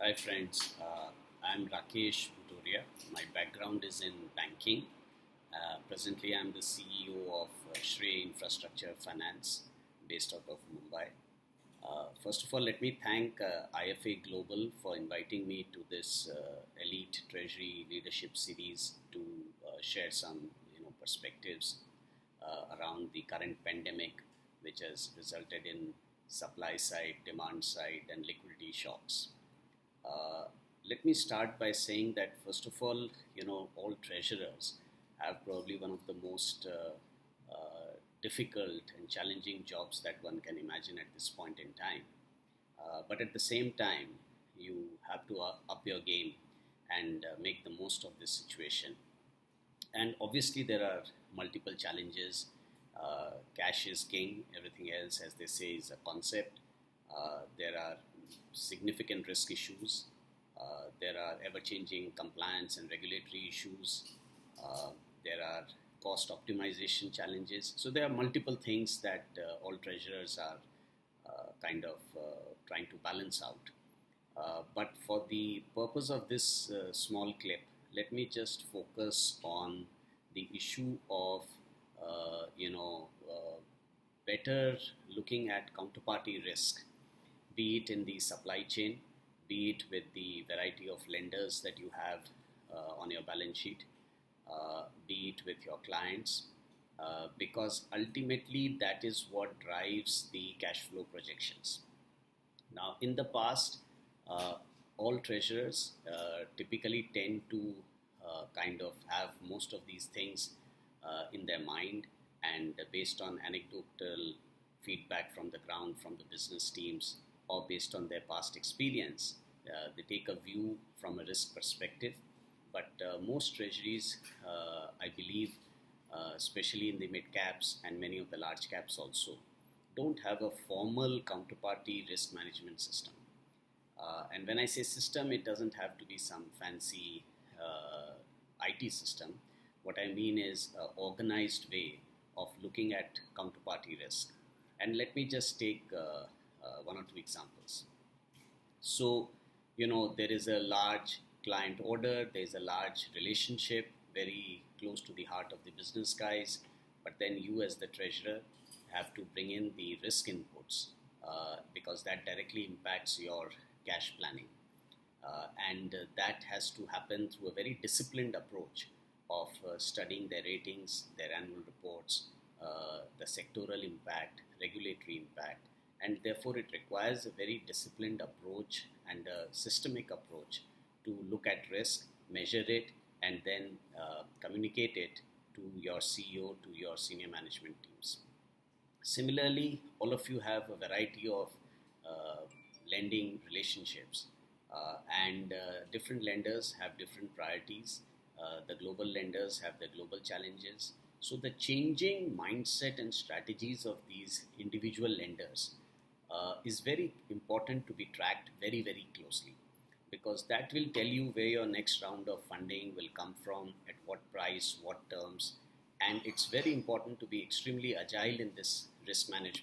Hi friends, I'm Rakesh, Bhutoria. My background is in banking. Presently, I'm the CEO of Srei Infrastructure Finance based out of Mumbai. First of all, let me thank IFA Global for inviting me to this Elite Treasury Leadership Series to share some perspectives around the current pandemic, which has resulted in supply side, demand side, and liquidity shocks. Uh, Let me start by saying that first of all, all treasurers have probably one of the most difficult and challenging jobs that one can imagine at this point in time. But at the same time, you have to up your game and make the most of this situation. And obviously, there are multiple challenges. Cash is king, everything else, as they say, is a concept. There are significant risk issues. There are ever changing compliance and regulatory issues. There are cost optimization challenges. So, there are multiple things that all treasurers are trying to balance out. But for the purpose of this small clip, let me just focus on the issue of, better looking at counterparty risk, be it in the supply chain, be it with the variety of lenders that you have on your balance sheet, be it with your clients, because ultimately that is what drives the cash flow projections. Now, in the past, uh, all treasurers typically tend to kind of have most of these things in their mind, and based on anecdotal feedback from the ground, from the business teams, or based on their past experience, they take a view from a risk perspective. But most treasuries, I believe, especially in the mid caps and many of the large caps also, don't have a formal counterparty risk management system. And when I say system, it doesn't have to be some fancy IT system. What I mean is an organized way of looking at counterparty risk. And let me just take one or two examples. So, there is a large client order, there's a large relationship very close to the heart of the business guys, but then you, as the treasurer, have to bring in the risk inputs because that directly impacts your cash planning. And that has to happen through a very disciplined approach of studying their ratings, their annual reports, the sectoral impact, regulatory impact, and therefore it requires a very disciplined approach and a systemic approach to look at risk, measure it, and then communicate it to your CEO, to your senior management teams. Similarly, all of you have a variety of uh, lending relationships, and different lenders have different priorities. The global lenders have their global challenges. So, the changing mindset and strategies of these individual lenders is very important to be tracked very, very closely, because that will tell you where your next round of funding will come from, at what price, what terms, and it's very important to be extremely agile in this risk management